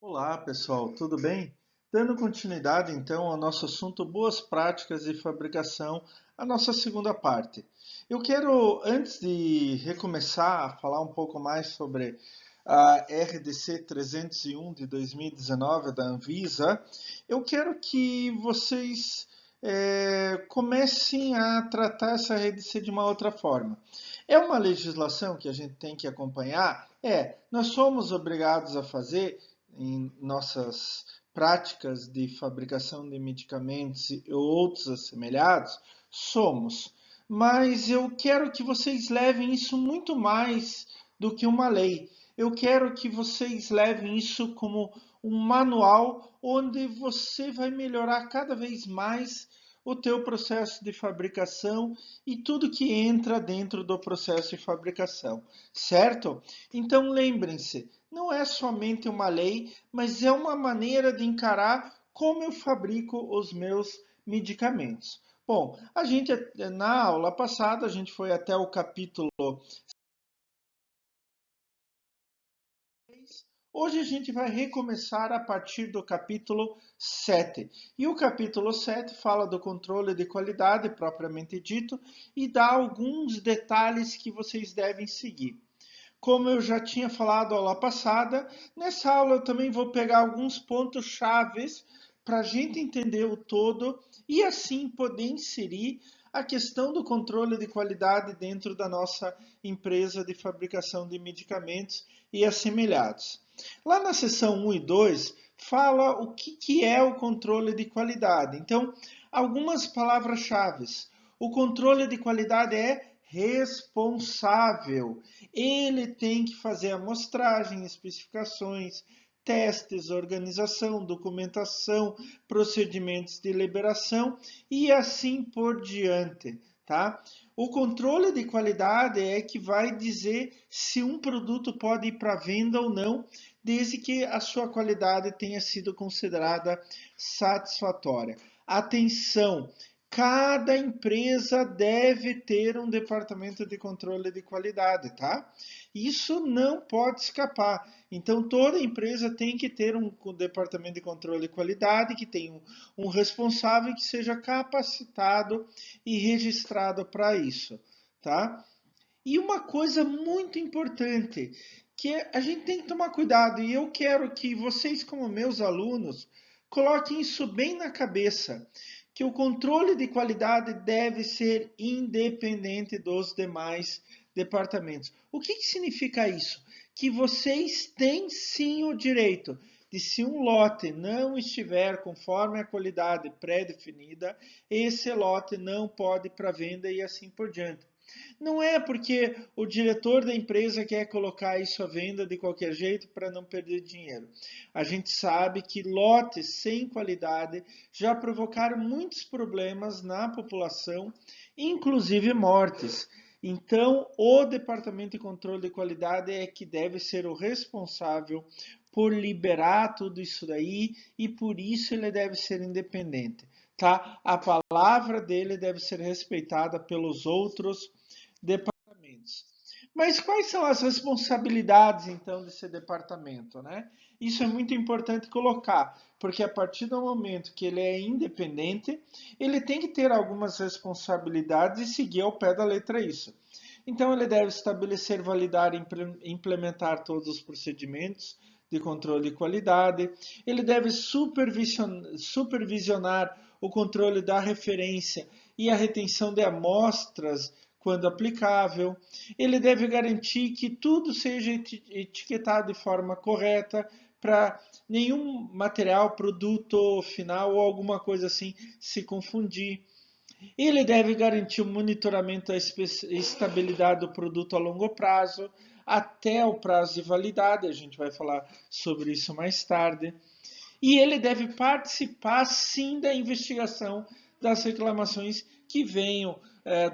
Olá, pessoal, tudo bem? Dando continuidade então ao nosso assunto Boas Práticas de Fabricação, a nossa segunda parte. Eu quero, antes de recomeçar a falar um pouco mais sobre a RDC 301 de 2019 da Anvisa, eu quero que vocês comecem a tratar essa RDC de uma outra forma. É uma legislação que a gente tem que acompanhar? Nós somos obrigados a fazer em nossas práticas de fabricação de medicamentos e outros assemelhados? Somos. Mas eu quero que vocês levem isso muito mais do que uma lei. Eu quero que vocês levem isso como um manual onde você vai melhorar cada vez mais o teu processo de fabricação e tudo que entra dentro do processo de fabricação, certo? Então lembrem-se, não é somente uma lei, mas é uma maneira de encarar como eu fabrico os meus medicamentos. Bom, na aula passada a gente foi até o capítulo 6. Hoje a gente vai recomeçar a partir do capítulo 7. E o capítulo 7 fala do controle de qualidade propriamente dito e dá alguns detalhes que vocês devem seguir. Como eu já tinha falado a aula passada, nessa aula eu também vou pegar alguns pontos chaves para a gente entender o todo e assim poder inserir a questão do controle de qualidade dentro da nossa empresa de fabricação de medicamentos e assemelhados. Lá na seção 1 e 2 fala o que é o controle de qualidade. Então, algumas palavras-chave. O controle de qualidade é responsável. Ele tem que fazer amostragem, especificações, testes, organização, documentação, procedimentos de liberação e assim por diante, tá? O controle de qualidade é que vai dizer se um produto pode ir para venda ou não, desde que a sua qualidade tenha sido considerada satisfatória. Atenção, cada empresa deve ter um departamento de controle de qualidade, tá? Isso não pode escapar. Então, toda empresa tem que ter um departamento de controle de qualidade, que tenha um responsável que seja capacitado e registrado para isso, tá? E uma coisa muito importante, a gente tem que tomar cuidado, e eu quero que vocês, como meus alunos, coloquem isso bem na cabeça, que o controle de qualidade deve ser independente dos demais departamentos. O que significa isso? Que vocês têm sim o direito de, se um lote não estiver conforme a qualidade pré-definida, esse lote não pode ir para venda e assim por diante. Não é porque o diretor da empresa quer colocar isso à venda de qualquer jeito para não perder dinheiro. A gente sabe que lotes sem qualidade já provocaram muitos problemas na população, inclusive mortes. Então, o Departamento de Controle de Qualidade é que deve ser o responsável por liberar tudo isso daí e por isso ele deve ser independente, tá? A palavra dele deve ser respeitada pelos outros departamentos. Mas quais são as responsabilidades, então, desse departamento, né? Isso é muito importante colocar, porque a partir do momento que ele é independente, ele tem que ter algumas responsabilidades e seguir ao pé da letra isso. Então, ele deve estabelecer, validar e implementar todos os procedimentos de controle de qualidade, ele deve supervisionar o controle da referência e a retenção de amostras quando aplicável. Ele deve garantir que tudo seja etiquetado de forma correta para nenhum material, produto final ou alguma coisa assim se confundir. Ele deve garantir o monitoramento da estabilidade do produto a longo prazo, até o prazo de validade, a gente vai falar sobre isso mais tarde. E ele deve participar sim da investigação das reclamações que venham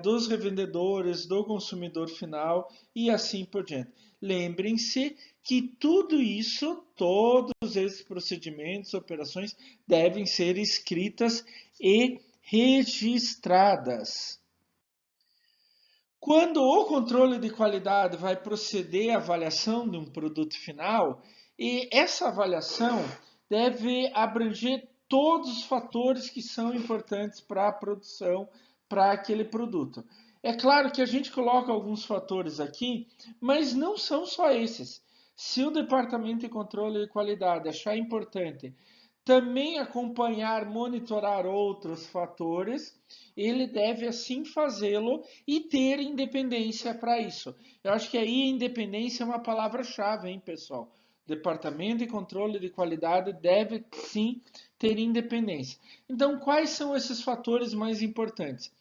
dos revendedores, do consumidor final e assim por diante. Lembrem-se que tudo isso, todos esses procedimentos, operações, devem ser escritas e registradas. Quando o controle de qualidade vai proceder à avaliação de um produto final, E essa avaliação deve abranger todos os fatores que são importantes para a produção, para aquele produto. É claro que a gente coloca alguns fatores aqui, mas não são só esses. Se o departamento de controle de qualidade achar importante também acompanhar, monitorar outros fatores, ele deve assim fazê-lo e ter independência para isso. Eu acho que aí independência é uma palavra-chave, hein, pessoal? Departamento de controle de qualidade deve sim ter independência. Então, quais são esses fatores mais importantes?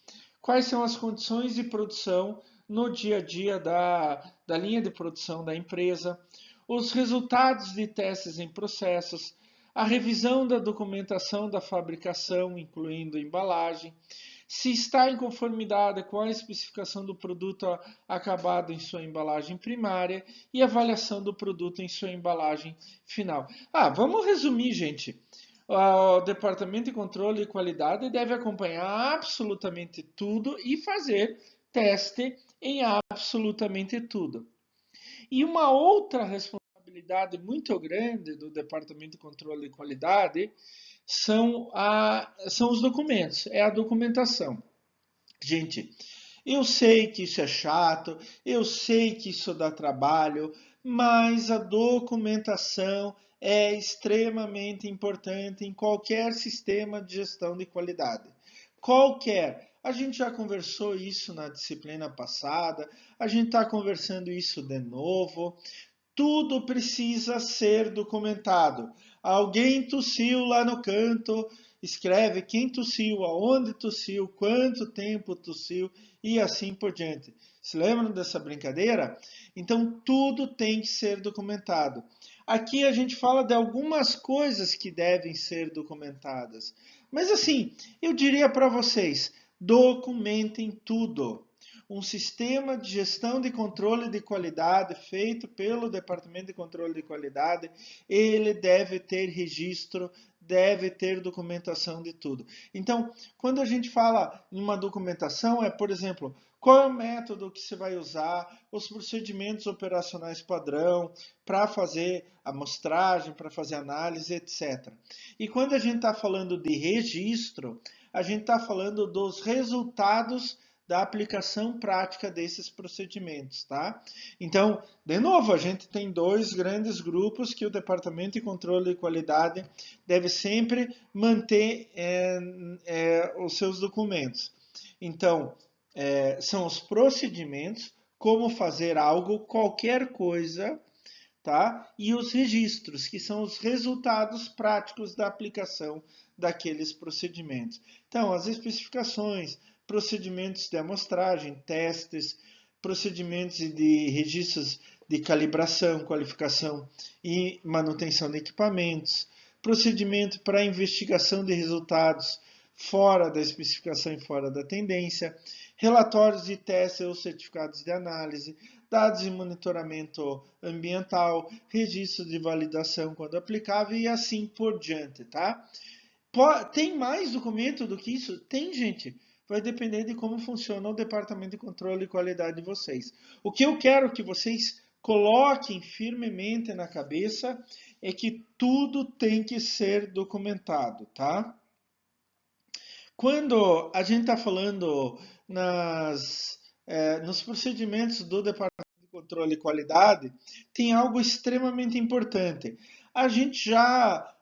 Quais são as condições de produção no dia a dia da linha de produção da empresa? Os resultados de testes em processos, a revisão da documentação da fabricação, incluindo embalagem, se está em conformidade com a especificação do produto acabado em sua embalagem primária e avaliação do produto em sua embalagem final. Vamos resumir, gente. O Departamento de Controle de Qualidade deve acompanhar absolutamente tudo e fazer teste em absolutamente tudo. E uma outra responsabilidade muito grande do Departamento de Controle de Qualidade são os documentos, é a documentação. Gente, eu sei que isso é chato, eu sei que isso dá trabalho, mas a documentação é extremamente importante em qualquer sistema de gestão de qualidade. Qualquer. A gente já conversou isso na disciplina passada, a gente está conversando isso de novo. Tudo precisa ser documentado. Alguém tossiu lá no canto, escreve quem tossiu, aonde tossiu, quanto tempo tossiu e assim por diante. Se lembram dessa brincadeira? Então tudo tem que ser documentado. Aqui a gente fala de algumas coisas que devem ser documentadas. Mas assim, eu diria para vocês, documentem tudo. Um sistema de gestão de controle de qualidade feito pelo Departamento de Controle de Qualidade, ele deve ter registro, deve ter documentação de tudo. Então, quando a gente fala em uma documentação, por exemplo, qual é o método que você vai usar, os procedimentos operacionais padrão para fazer amostragem, para fazer análise, etc. E quando a gente está falando de registro, a gente está falando dos resultados da aplicação prática desses procedimentos, tá? Então, de novo, a gente tem dois grandes grupos que o Departamento de Controle de Qualidade deve sempre manter os seus documentos. Então, são os procedimentos, como fazer algo, qualquer coisa, tá? E os registros, que são os resultados práticos da aplicação daqueles procedimentos. Então, as especificações, procedimentos de amostragem, testes, procedimentos de registros de calibração, qualificação e manutenção de equipamentos, procedimento para investigação de resultados fora da especificação e fora da tendência, relatórios de testes ou certificados de análise, dados de monitoramento ambiental, registro de validação quando aplicável e assim por diante, tá? Tem mais documento do que isso? Tem, gente. Vai depender de como funciona o departamento de controle de qualidade de vocês. O que eu quero que vocês coloquem firmemente na cabeça é que tudo tem que ser documentado, tá? Quando a gente está falando nos procedimentos do Departamento de Controle e Qualidade, tem algo extremamente importante. A gente já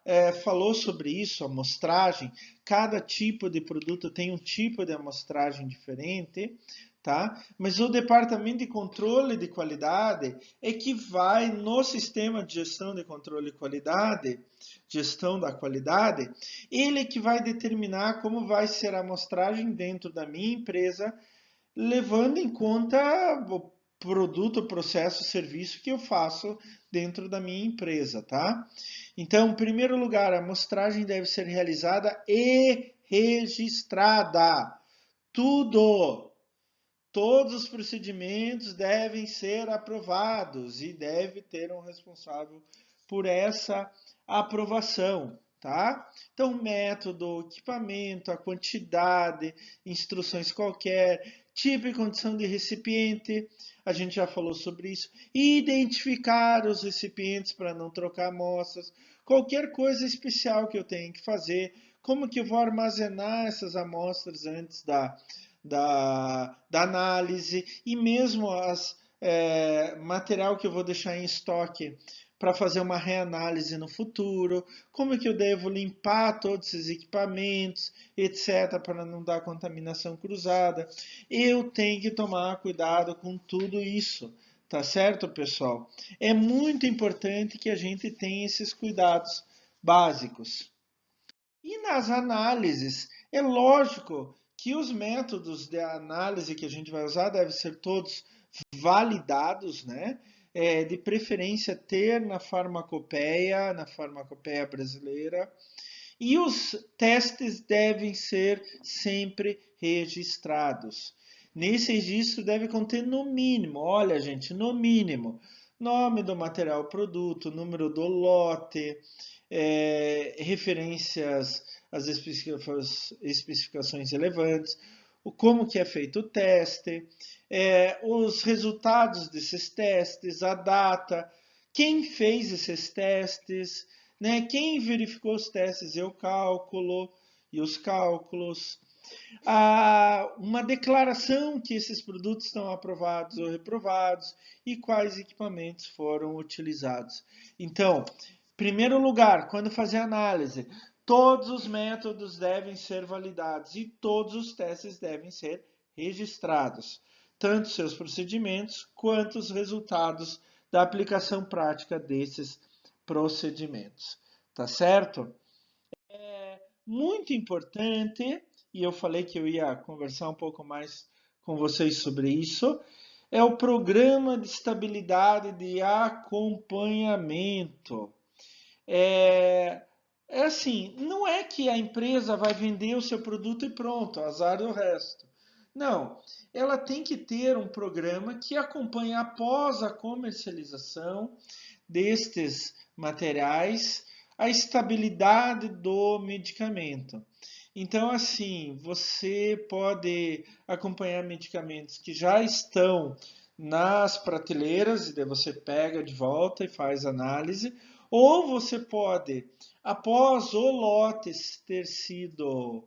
falou sobre isso, amostragem. Cada tipo de produto tem um tipo de amostragem diferente, tá? Mas o Departamento de Controle de Qualidade é que vai no sistema de gestão de controle de qualidade, gestão da qualidade, ele que vai determinar como vai ser a amostragem dentro da minha empresa, levando em conta o produto, processo, serviço que eu faço dentro da minha empresa, tá? Então, em primeiro lugar, a amostragem deve ser realizada e registrada. Tudo! Todos os procedimentos devem ser aprovados e deve ter um responsável por essa aprovação, tá? Então, método, equipamento, a quantidade, instruções qualquer, tipo e condição de recipiente, a gente já falou sobre isso, identificar os recipientes para não trocar amostras, qualquer coisa especial que eu tenha que fazer, como que eu vou armazenar essas amostras antes da análise, e mesmo as material que eu vou deixar em estoque para fazer uma reanálise no futuro, como que eu devo limpar todos esses equipamentos, etc, para não dar contaminação cruzada. Eu tenho que tomar cuidado com tudo isso, tá certo, pessoal? É muito importante que a gente tenha esses cuidados básicos. E nas análises, é lógico que os métodos de análise que a gente vai usar devem ser todos validados, né? De preferência ter na farmacopeia brasileira, e os testes devem ser sempre registrados. Nesse registro deve conter no mínimo, olha gente, no mínimo, nome do material produto, número do lote, referências às especificações relevantes, como que é feito o teste, os resultados desses testes, a data, quem fez esses testes, né? Quem verificou os testes e o cálculo e os cálculos, uma declaração que esses produtos estão aprovados ou reprovados e quais equipamentos foram utilizados. Então, primeiro lugar, quando fazer análise, todos os métodos devem ser validados e todos os testes devem ser registrados, tanto seus procedimentos quanto os resultados da aplicação prática desses procedimentos. Tá certo? Muito importante, e eu falei que eu ia conversar um pouco mais com vocês sobre isso, é o programa de estabilidade de acompanhamento. É, é assim, não é que a empresa vai vender o seu produto e pronto, azar do resto. Não, ela tem que ter um programa que acompanhe após a comercialização destes materiais a estabilidade do medicamento. Então, assim, você pode acompanhar medicamentos que já estão nas prateleiras, e daí você pega de volta e faz análise, ou você pode, após o lote ter sido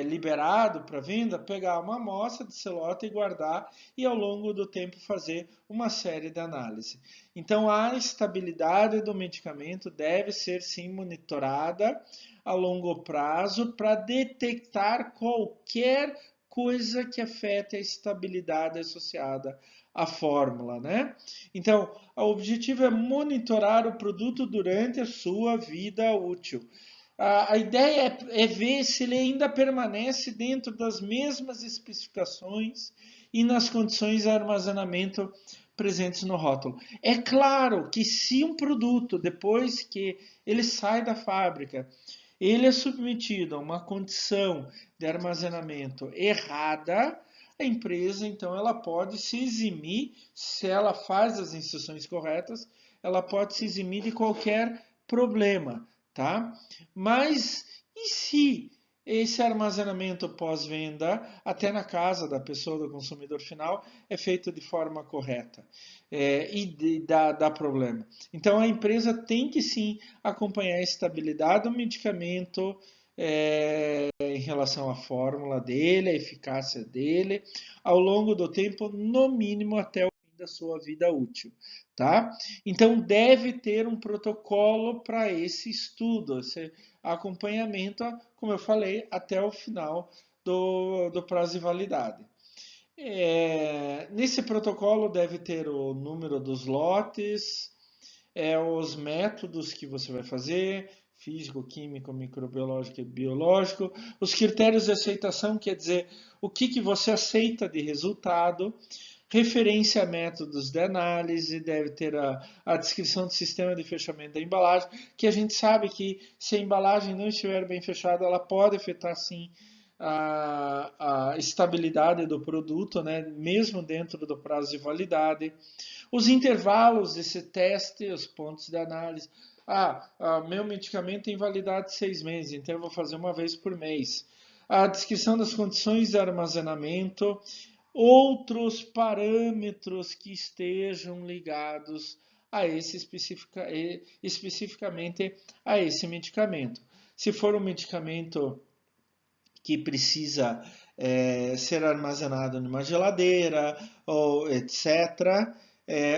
liberado para venda, pegar uma amostra desse lote e guardar e ao longo do tempo fazer uma série de análises. Então a estabilidade do medicamento deve ser sim monitorada a longo prazo para detectar qualquer coisa que afete a estabilidade associada à fórmula, né? Então, o objetivo é monitorar o produto durante a sua vida útil. A ideia é ver se ele ainda permanece dentro das mesmas especificações e nas condições de armazenamento presentes no rótulo. É claro que se um produto, depois que ele sai da fábrica, ele é submetido a uma condição de armazenamento errada, a empresa, então, ela pode se eximir, se ela faz as instruções corretas, ela pode se eximir de qualquer problema, tá? Mas e se esse armazenamento pós-venda, até na casa da pessoa, do consumidor final, é feito de forma correta e dá problema? Então a empresa tem que sim acompanhar a estabilidade do medicamento em relação à fórmula dele, a eficácia dele, ao longo do tempo, no mínimo até o fim da sua vida útil, tá? Então deve ter um protocolo para esse estudo, esse acompanhamento, como eu falei, até o final do prazo de validade. Nesse protocolo deve ter o número dos lotes, os métodos que você vai fazer, físico, químico, microbiológico e biológico, os critérios de aceitação, quer dizer, o que você aceita de resultado, referência a métodos de análise, deve ter a descrição do sistema de fechamento da embalagem, que a gente sabe que se a embalagem não estiver bem fechada, ela pode afetar sim a estabilidade do produto, né, mesmo dentro do prazo de validade. Os intervalos desse teste, os pontos de análise. Meu medicamento tem validade de 6 meses, então eu vou fazer uma vez por mês. A descrição das condições de armazenamento, outros parâmetros que estejam ligados a especificamente a esse medicamento. Se for um medicamento que precisa ser armazenado numa geladeira, ou etc.,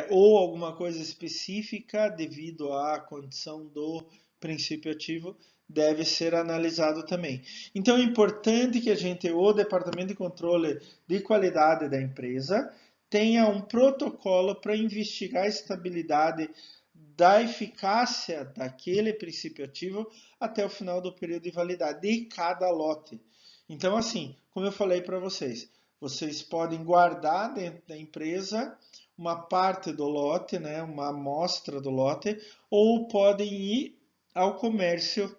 ou alguma coisa específica devido à condição do princípio ativo, deve ser analisado também. Então é importante que o departamento de controle de qualidade da empresa tenha um protocolo para investigar a estabilidade da eficácia daquele princípio ativo até o final do período de validade de cada lote. Então, assim, como eu falei para vocês, vocês podem guardar dentro da empresa uma parte do lote, né, uma amostra do lote, ou podem ir ao comércio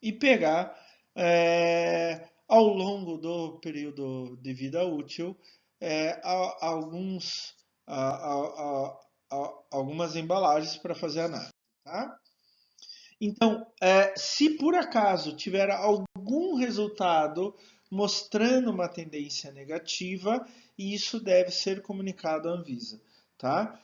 e pegar ao longo do período de vida útil alguns, algumas embalagens para fazer análise. Tá? Então, se por acaso tiver algum resultado mostrando uma tendência negativa, isso deve ser comunicado à Anvisa, tá?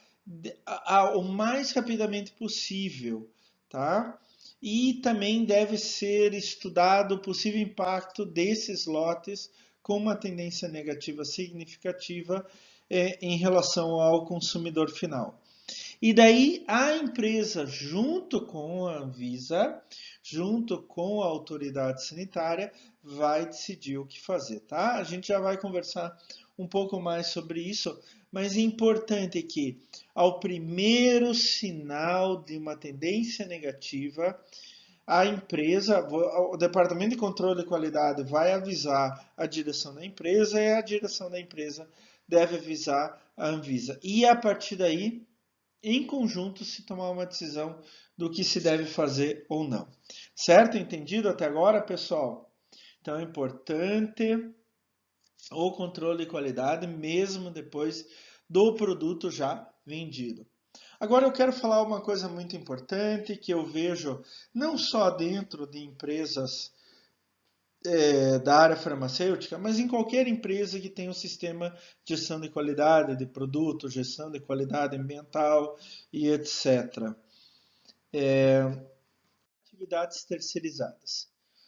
O mais rapidamente possível, tá? E também deve ser estudado o possível impacto desses lotes com uma tendência negativa significativa em relação ao consumidor final. E daí a empresa, junto com a Anvisa, junto com a autoridade sanitária, vai decidir o que fazer, tá? A gente já vai conversar um pouco mais sobre isso, mas é importante que ao primeiro sinal de uma tendência negativa, a empresa, o departamento de controle de qualidade vai avisar a direção da empresa e a direção da empresa deve avisar a Anvisa. E a partir daí, em conjunto, se tomar uma decisão do que se deve fazer ou não. Certo? Entendido até agora, pessoal? Então é importante o controle de qualidade, mesmo depois do produto já vendido. Agora eu quero falar uma coisa muito importante que eu vejo não só dentro de empresas da área farmacêutica, mas em qualquer empresa que tenha um sistema de gestão de qualidade de produto, gestão de qualidade ambiental e etc. Atividades terceirizadas.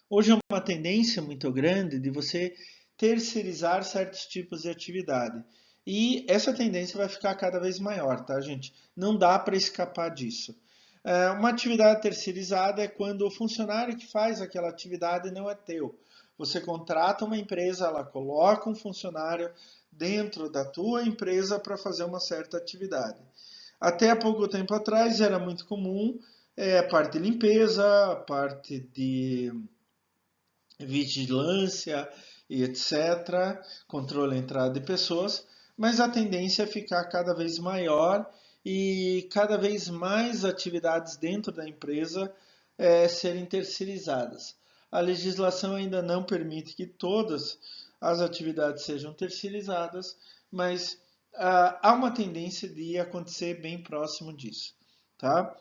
Hoje é uma tendência muito grande de você terceirizar certos tipos de atividade. E essa tendência vai ficar cada vez maior, tá, gente? Não dá para escapar disso. Uma atividade terceirizada é quando o funcionário que faz aquela atividade não é teu. Você contrata uma empresa, ela coloca um funcionário dentro da tua empresa para fazer uma certa atividade. Até há pouco tempo atrás era muito comum a parte de limpeza, a parte de vigilância e etc., controle da entrada de pessoas, mas a tendência é ficar cada vez maior e cada vez mais atividades dentro da empresa serem terceirizadas. A legislação ainda não permite que todas as atividades sejam terceirizadas, mas há uma tendência de acontecer bem próximo disso. Tá?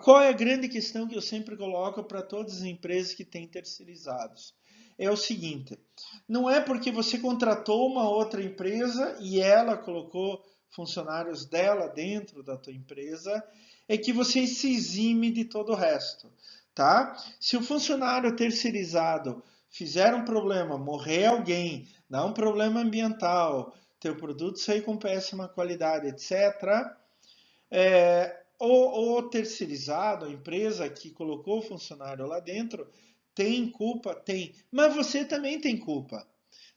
Qual é a grande questão que eu sempre coloco para todas as empresas que têm terceirizados? É o seguinte, não é porque você contratou uma outra empresa e ela colocou funcionários dela dentro da tua empresa, é que você se exime de todo o resto, tá? Se o funcionário terceirizado fizer um problema, morrer alguém, dar um problema ambiental, teu produto sair com péssima qualidade, etc., o terceirizado, a empresa que colocou o funcionário lá dentro, tem culpa? Tem. Mas você também tem culpa,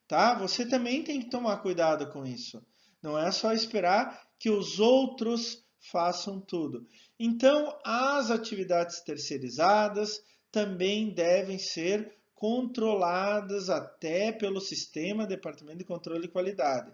tá? Você também tem que tomar cuidado com isso. Não é só esperar que os outros façam tudo. Então, as atividades terceirizadas também devem ser controladas até pelo sistema Departamento de Controle de Qualidade.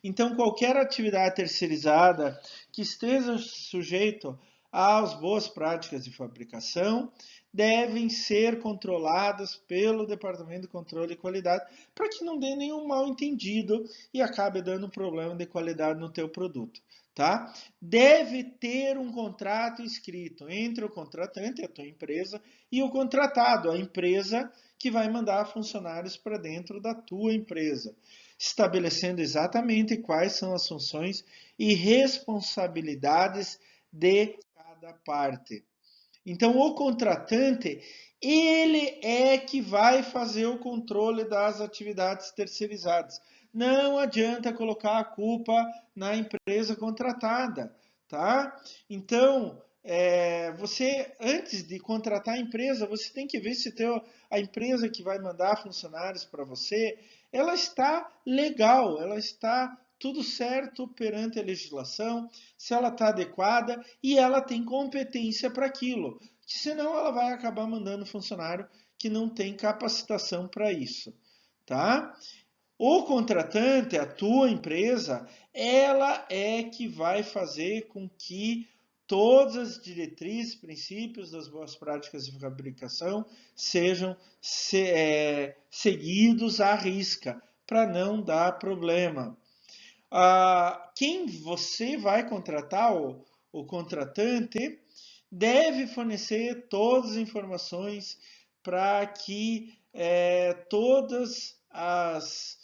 Então, qualquer atividade terceirizada que esteja sujeito as boas práticas de fabricação devem ser controladas pelo Departamento de Controle de Qualidade para que não dê nenhum mal entendido e acabe dando problema de qualidade no teu produto. Tá? Deve ter um contrato escrito entre o contratante, a tua empresa, e o contratado, a empresa que vai mandar funcionários para dentro da tua empresa, estabelecendo exatamente quais são as funções e responsabilidades de cada parte. Então, o contratante, ele é que vai fazer o controle das atividades terceirizadas. Não adianta colocar a culpa na empresa contratada, tá? Então, você, antes de contratar a empresa, você tem que ver se a empresa que vai mandar funcionários para você, ela está legal, ela está tudo certo perante a legislação, se ela está adequada e ela tem competência para aquilo. Senão ela vai acabar mandando funcionário que não tem capacitação para isso, tá? O contratante, a tua empresa, ela é que vai fazer com que todas as diretrizes, princípios das boas práticas de fabricação sejam seguidos à risca, para não dar problema. Quem você vai contratar, o contratante, deve fornecer todas as informações para que todas as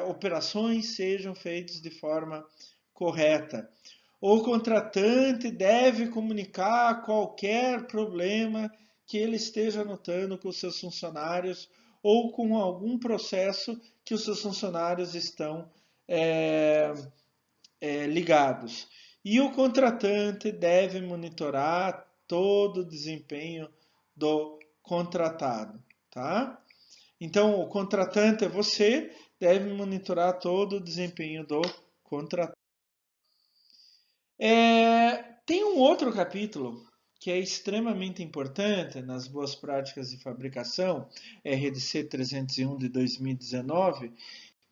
operações sejam feitas de forma correta. O contratante deve comunicar qualquer problema que ele esteja notando com os seus funcionários ou com algum processo que os seus funcionários estão ligados. E o contratante deve monitorar todo o desempenho do contratado, tá? Então, o contratante é você, deve monitorar todo o desempenho do contratado. Tem um outro capítulo que é extremamente importante nas boas práticas de fabricação, RDC 301 de 2019,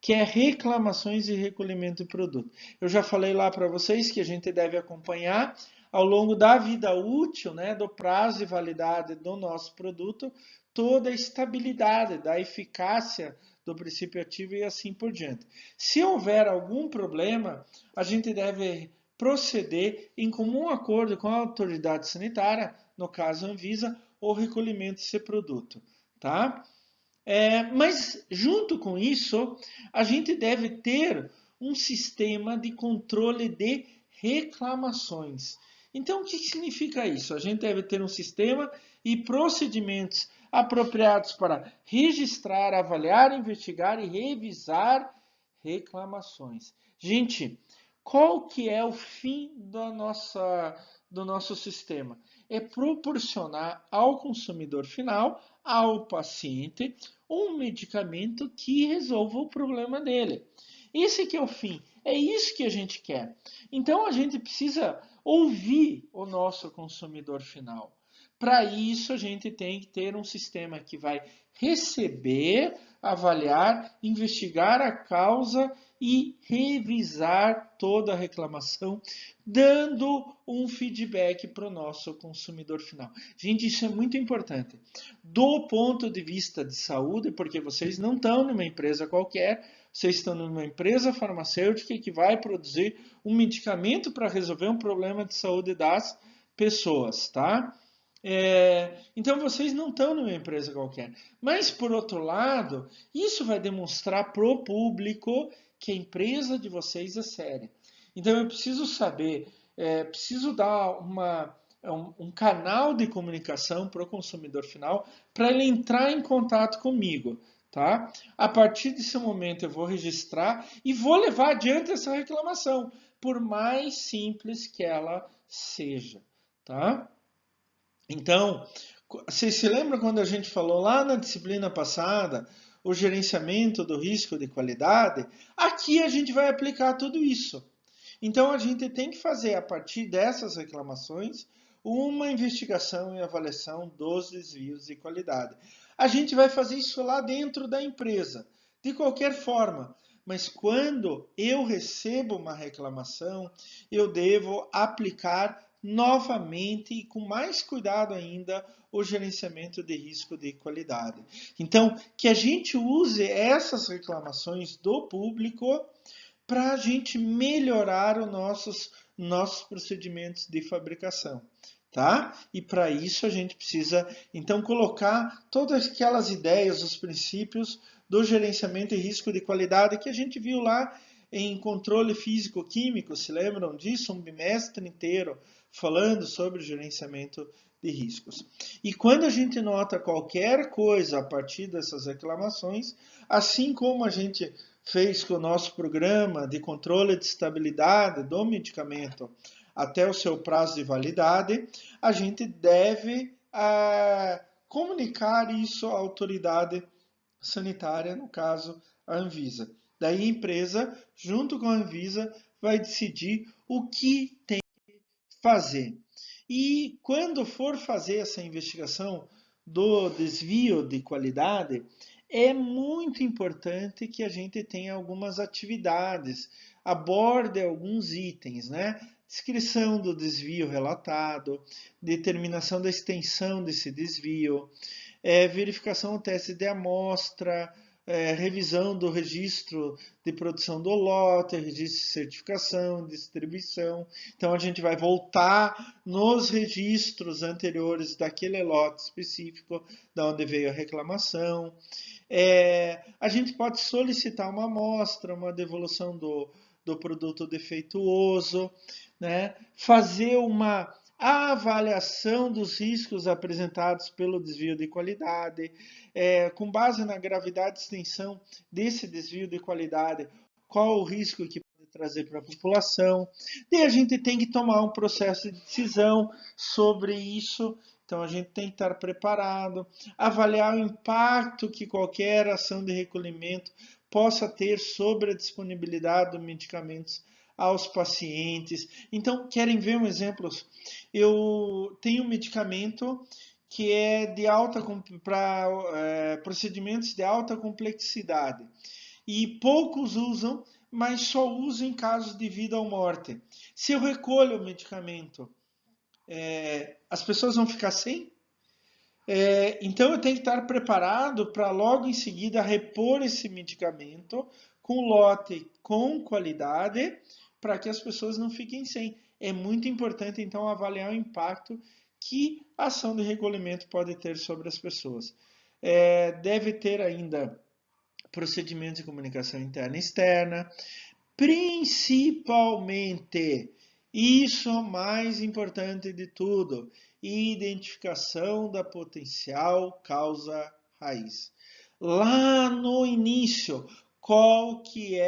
que é reclamações e recolhimento de produto. Eu já falei lá para vocês que a gente deve acompanhar ao longo da vida útil, né, do prazo de validade do nosso produto, toda a estabilidade, da eficácia do princípio ativo e assim por diante. Se houver algum problema, a gente deve proceder em comum acordo com a autoridade sanitária, no caso a Anvisa, o recolhimento desse produto, tá? Mas, junto com isso, a gente deve ter um sistema de controle de reclamações. Então, o que significa isso? A gente deve ter um sistema e procedimentos apropriados para registrar, avaliar, investigar e revisar reclamações. Gente, qual que é o fim do nosso sistema? É proporcionar ao consumidor final, ao paciente, um medicamento que resolva o problema dele. Esse que é o fim. É isso que a gente quer. Então a gente precisa ouvir o nosso consumidor final. Para isso a gente tem que ter um sistema que vai receber, avaliar, investigar a causa e revisar toda a reclamação, dando um feedback para o nosso consumidor final. Gente, isso é muito importante. Do ponto de vista de saúde, porque vocês não estão numa empresa qualquer, vocês estão numa empresa farmacêutica que vai produzir um medicamento para resolver um problema de saúde das pessoas, tá? Então vocês não estão numa empresa qualquer. Mas, por outro lado, isso vai demonstrar para o público que a empresa de vocês é séria. Então eu preciso saber, preciso dar um canal de comunicação para o consumidor final para ele entrar em contato comigo. Tá? A partir desse momento eu vou registrar e vou levar adiante essa reclamação, por mais simples que ela seja. Tá? Então, vocês se lembram quando a gente falou lá na disciplina passada, o gerenciamento do risco de qualidade? Aqui a gente vai aplicar tudo isso. Então, a gente tem que fazer, a partir dessas reclamações, uma investigação e avaliação dos desvios de qualidade. A gente vai fazer isso lá dentro da empresa, de qualquer forma. Mas quando eu recebo uma reclamação, eu devo aplicar novamente e com mais cuidado ainda o gerenciamento de risco de qualidade. Então, que a gente use essas reclamações do público para a gente melhorar os nossos procedimentos de fabricação. Tá? E para isso a gente precisa então colocar todas aquelas ideias, os princípios do gerenciamento e risco de qualidade que a gente viu lá em controle físico-químico, se lembram disso? Um bimestre inteiro falando sobre gerenciamento de riscos. E quando a gente nota qualquer coisa a partir dessas reclamações, assim como a gente fez com o nosso programa de controle de estabilidade do medicamento até o seu prazo de validade, a gente deve comunicar isso à autoridade sanitária, no caso, a Anvisa. Daí a empresa, junto com a Anvisa, vai decidir o que tem que fazer. E quando for fazer essa investigação do desvio de qualidade, é muito importante que a gente tenha algumas atividades, aborde alguns itens, né? Descrição do desvio relatado, determinação da extensão desse desvio, verificação do teste de amostra, revisão do registro de produção do lote, registro de certificação, distribuição. Então a gente vai voltar nos registros anteriores daquele lote específico, da onde veio a reclamação. A gente pode solicitar uma amostra, uma devolução do produto defeituoso, né? Fazer uma avaliação dos riscos apresentados pelo desvio de qualidade, com base na gravidade e extensão desse desvio de qualidade, qual o risco que pode trazer para a população. E a gente tem que tomar um processo de decisão sobre isso. Então a gente tem que estar preparado, avaliar o impacto que qualquer ação de recolhimento possa ter sobre a disponibilidade dos medicamentos aos pacientes. Então, querem ver um exemplo? Eu tenho um medicamento que é de alta para procedimentos de alta complexidade e poucos usam, mas só usam em casos de vida ou morte. Se eu recolho o medicamento, as pessoas vão ficar sem? Então eu tenho que estar preparado para logo em seguida repor esse medicamento com lote com qualidade para que as pessoas não fiquem sem. É muito importante então avaliar o impacto que a ação de recolhimento pode ter sobre as pessoas. Deve ter ainda procedimentos de comunicação interna e externa, principalmente, isso é o mais importante de tudo, identificação da potencial causa raiz. Lá no início, qual que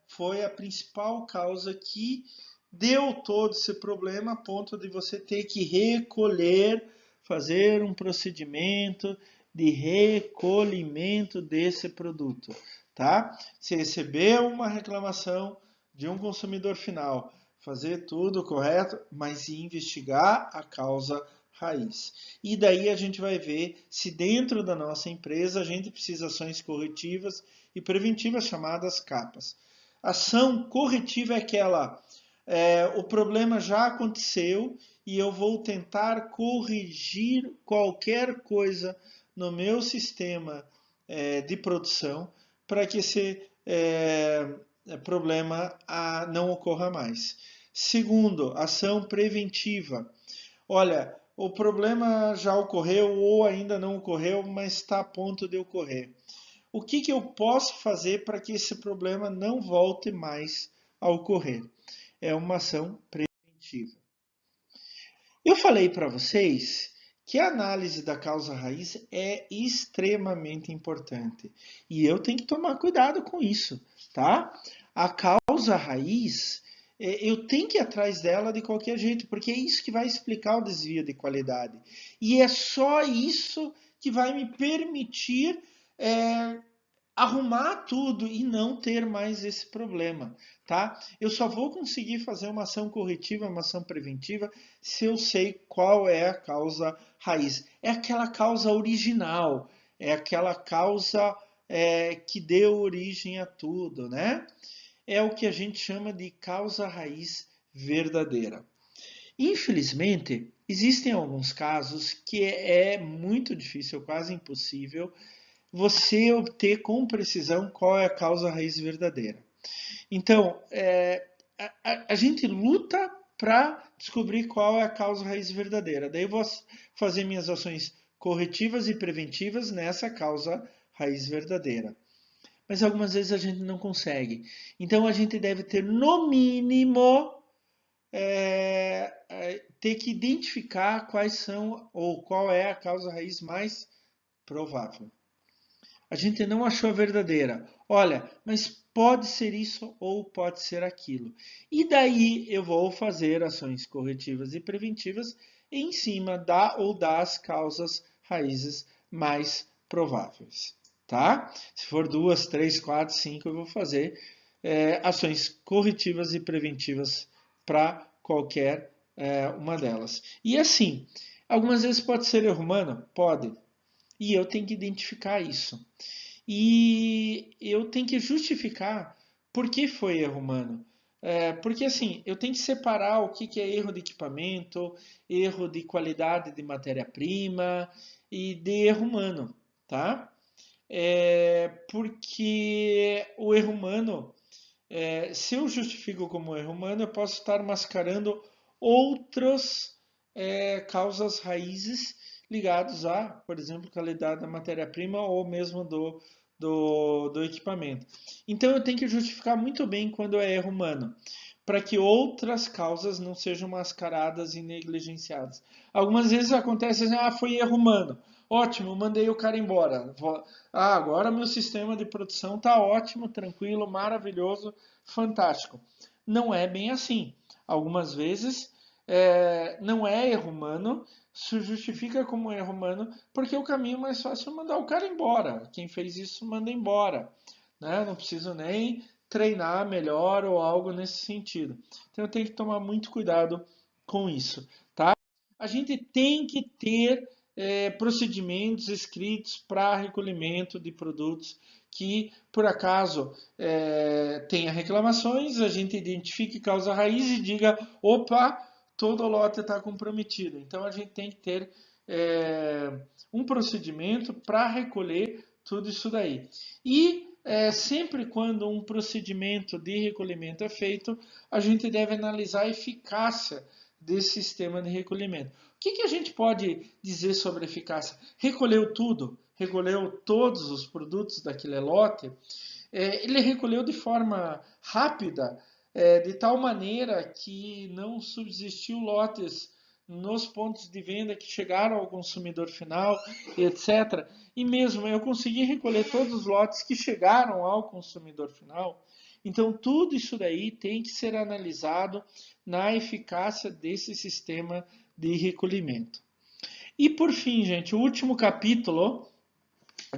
foi a principal causa que deu todo esse problema a ponto de você ter que recolher, fazer um procedimento de recolhimento desse produto, tá? Se recebeu uma reclamação de um consumidor final, fazer tudo correto, mas investigar a causa raiz. E daí a gente vai ver se dentro da nossa empresa a gente precisa de ações corretivas e preventivas chamadas capas. Ação corretiva é aquela, o problema já aconteceu e eu vou tentar corrigir qualquer coisa no meu sistema de produção para que esse problema não ocorra mais. Segundo, ação preventiva. Olha, o problema já ocorreu ou ainda não ocorreu, mas está a ponto de ocorrer. O que eu posso fazer para que esse problema não volte mais a ocorrer? É uma ação preventiva. Eu falei para vocês que a análise da causa raiz é extremamente importante e eu tenho que tomar cuidado com isso, tá? A causa raiz, eu tenho que ir atrás dela de qualquer jeito, porque é isso que vai explicar o desvio de qualidade. E é só isso que vai me permitir arrumar tudo e não ter mais esse problema, tá? Eu só vou conseguir fazer uma ação corretiva, uma ação preventiva, se eu sei qual é a causa raiz. É aquela causa original, é aquela causa que deu origem a tudo, né? É o que a gente chama de causa raiz verdadeira. Infelizmente, existem alguns casos que é muito difícil, quase impossível, você obter com precisão qual é a causa raiz verdadeira. Então, a gente luta para descobrir qual é a causa raiz verdadeira. Daí eu vou fazer minhas ações corretivas e preventivas nessa causa raiz verdadeira. Mas algumas vezes a gente não consegue. Então a gente deve ter, no mínimo, ter que identificar quais são ou qual é a causa raiz mais provável. A gente não achou a verdadeira. Olha, mas pode ser isso ou pode ser aquilo. E daí eu vou fazer ações corretivas e preventivas em cima da ou das causas raízes mais prováveis. Tá? Se for 2, 3, 4, 5, eu vou fazer ações corretivas e preventivas para qualquer uma delas. E assim, algumas vezes pode ser erro humano? Pode. E eu tenho que identificar isso. E eu tenho que justificar por que foi erro humano. Porque assim, eu tenho que separar o que é erro de equipamento, erro de qualidade de matéria-prima e de erro humano, tá? Porque o erro humano, se eu justifico como erro humano, eu posso estar mascarando outras causas raízes ligados a, por exemplo, qualidade da matéria-prima ou mesmo do equipamento. Então eu tenho que justificar muito bem quando é erro humano, para que outras causas não sejam mascaradas e negligenciadas. Algumas vezes acontece assim, foi erro humano. Ótimo, mandei o cara embora. Agora meu sistema de produção está ótimo, tranquilo, maravilhoso, fantástico. Não é bem assim. Algumas vezes não é erro humano, se justifica como erro humano, porque o caminho mais fácil é mandar o cara embora. Quem fez isso manda embora. Né? Não preciso nem treinar melhor ou algo nesse sentido. Então eu tenho que tomar muito cuidado com isso. Tá? A gente tem que ter procedimentos escritos para recolhimento de produtos que, por acaso, tenha reclamações, a gente identifique causa raiz e diga, opa, todo o lote está comprometido. Então a gente tem que ter um procedimento para recolher tudo isso daí. E sempre quando um procedimento de recolhimento é feito, a gente deve analisar a eficácia desse sistema de recolhimento. O que a gente pode dizer sobre a eficácia? Recolheu tudo? Recolheu todos os produtos daquele lote? Ele recolheu de forma rápida, de tal maneira que não subsistiu lotes nos pontos de venda que chegaram ao consumidor final, etc. E mesmo eu consegui recolher todos os lotes que chegaram ao consumidor final. Então, tudo isso daí tem que ser analisado na eficácia desse sistema de recolhimento. E por fim, gente, o último capítulo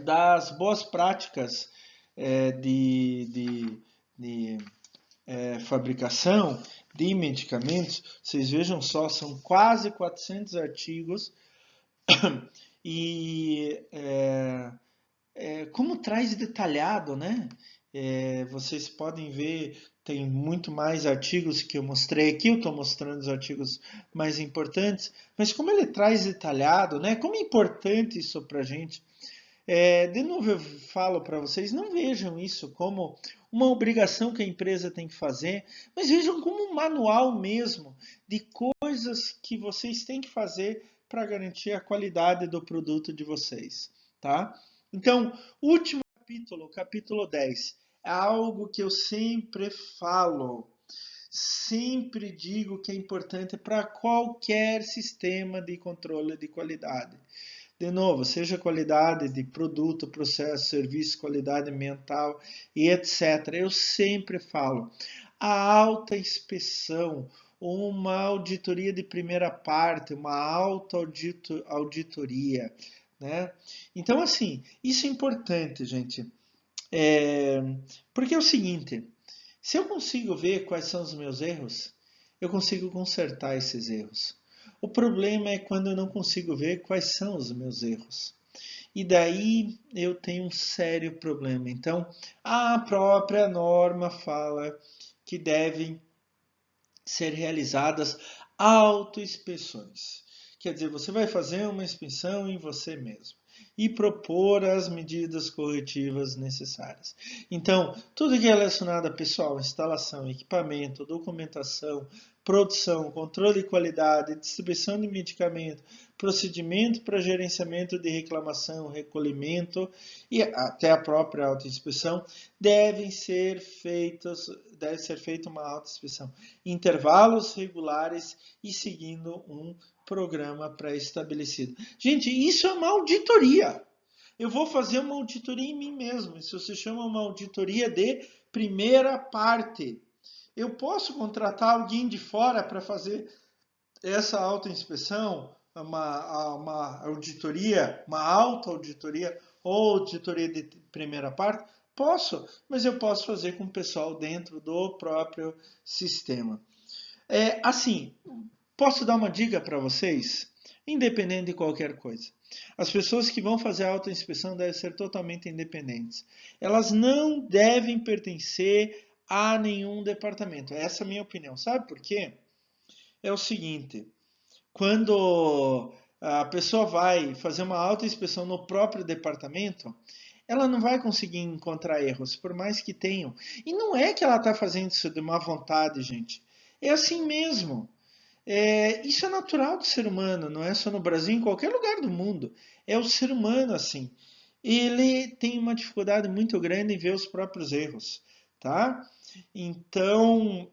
das boas práticas de fabricação de medicamentos. Vocês vejam só, são quase 400 artigos e como traz detalhado, né? Vocês podem ver, tem muito mais artigos que eu mostrei aqui, eu estou mostrando os artigos mais importantes, mas como ele traz detalhado, né? Como é importante isso para a gente. De novo eu falo para vocês, não vejam isso como uma obrigação que a empresa tem que fazer, mas vejam como um manual mesmo de coisas que vocês têm que fazer para garantir a qualidade do produto de vocês, tá? Então, último capítulo, capítulo 10, é algo que eu sempre falo, sempre digo que é importante para qualquer sistema de controle de qualidade. De novo, seja qualidade de produto, processo, serviço, qualidade ambiental e etc. Eu sempre falo, a alta inspeção, uma auditoria de primeira parte, uma auto auditoria, né? Então, assim, isso é importante, gente. Porque é o seguinte, se eu consigo ver quais são os meus erros, eu consigo consertar esses erros. O problema é quando eu não consigo ver quais são os meus erros. E daí eu tenho um sério problema. Então, a própria norma fala que devem ser realizadas autoinspeções. Quer dizer, você vai fazer uma inspeção em você mesmo e propor as medidas corretivas necessárias. Então, tudo que é relacionado a pessoal, instalação, equipamento, documentação, produção, controle de qualidade, distribuição de medicamento, procedimento para gerenciamento de reclamação, recolhimento e até a própria autoinspeção deve ser feita uma autoinspeção em intervalos regulares e seguindo um programa pré-estabelecido. Gente, isso é uma auditoria. Eu vou fazer uma auditoria em mim mesmo. Isso se chama uma auditoria de primeira parte. Eu posso contratar alguém de fora para fazer essa autoinspeção, uma auditoria, uma autoauditoria ou auditoria de primeira parte? Posso, mas eu posso fazer com o pessoal dentro do próprio sistema. Assim, posso dar uma dica para vocês? Independente de qualquer coisa. As pessoas que vão fazer a autoinspeção devem ser totalmente independentes. Elas não devem pertencer a nenhum departamento. Essa é a minha opinião. Sabe por quê? É o seguinte, quando a pessoa vai fazer uma autoinspeção no próprio departamento, ela não vai conseguir encontrar erros, por mais que tenham. E não é que ela está fazendo isso de má vontade, gente. É assim mesmo. Isso é natural do ser humano, não é só no Brasil, em qualquer lugar do mundo. É o ser humano assim. Ele tem uma dificuldade muito grande em ver os próprios erros, tá? Então,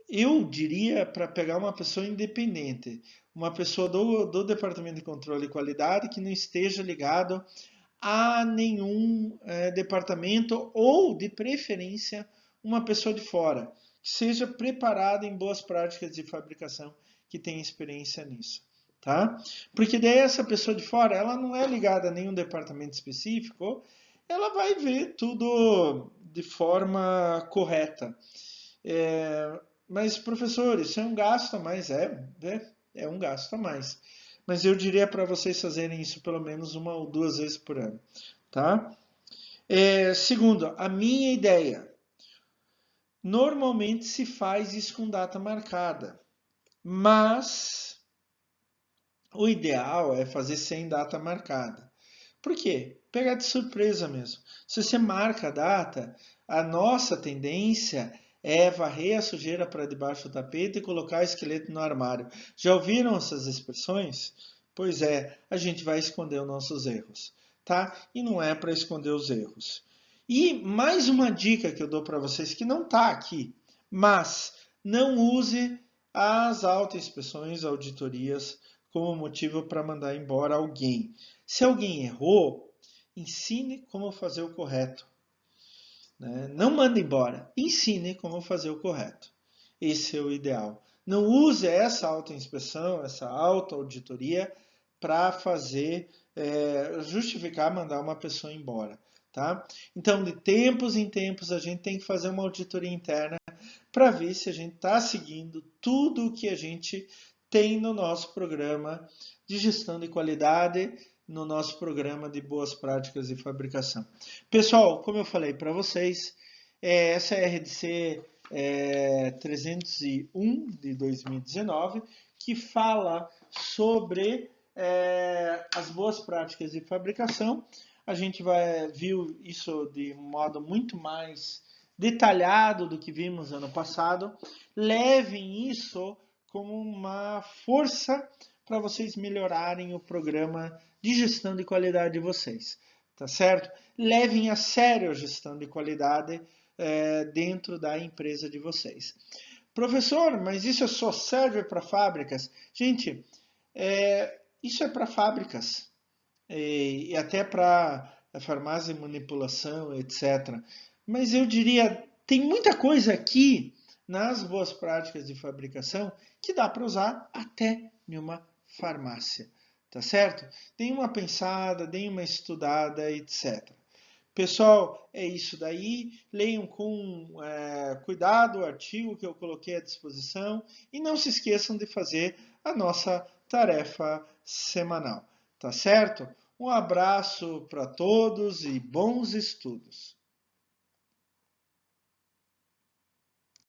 eu diria para pegar uma pessoa independente, uma pessoa do Departamento de Controle e Qualidade que não esteja ligado a nenhum departamento ou, de preferência, uma pessoa de fora, que seja preparada em boas práticas de fabricação, que tenha experiência nisso. Tá? Porque daí essa pessoa de fora, ela não é ligada a nenhum departamento específico, ela vai ver tudo de forma correta. Mas, professor, isso é um gasto a mais? É um gasto a mais. Mas eu diria para vocês fazerem isso pelo menos uma ou duas vezes por ano. Tá? Segundo, a minha ideia. Normalmente se faz isso com data marcada. Mas o ideal é fazer sem data marcada. Por quê? Pegar de surpresa mesmo. Se você marca a data, a nossa tendência é varrer a sujeira para debaixo do tapete e colocar o esqueleto no armário. Já ouviram essas expressões? Pois é, a gente vai esconder os nossos erros, tá? E não é para esconder os erros. E mais uma dica que eu dou para vocês que não está aqui, mas não use as autoinspeções, auditorias como motivo para mandar embora alguém. Se alguém errou, ensine como fazer o correto. Né? Não manda embora, ensine como fazer o correto. Esse é o ideal. Não use essa autoinspeção, essa autoauditoria para fazer, justificar mandar uma pessoa embora. Tá? Então, de tempos em tempos, a gente tem que fazer uma auditoria interna para ver se a gente está seguindo tudo o que a gente tem no nosso programa de gestão de qualidade, no nosso programa de boas práticas de fabricação. Pessoal, como eu falei para vocês, essa é a RDC 301 de 2019, que fala sobre as boas práticas de fabricação. A gente viu isso de um modo muito mais detalhado do que vimos ano passado. Levem isso como uma força para vocês melhorarem o programa de gestão de qualidade de vocês, tá certo? Levem a sério a gestão de qualidade dentro da empresa de vocês. Professor, mas isso só serve para fábricas? Gente, isso é para fábricas e até para farmácia e manipulação, etc. Mas eu diria, tem muita coisa aqui nas boas práticas de fabricação que dá para usar até em uma farmácia, tá certo? Deem uma pensada, deem uma estudada, etc. Pessoal, é isso daí. Leiam com cuidado o artigo que eu coloquei à disposição e não se esqueçam de fazer a nossa tarefa semanal, tá certo? Um abraço para todos e bons estudos.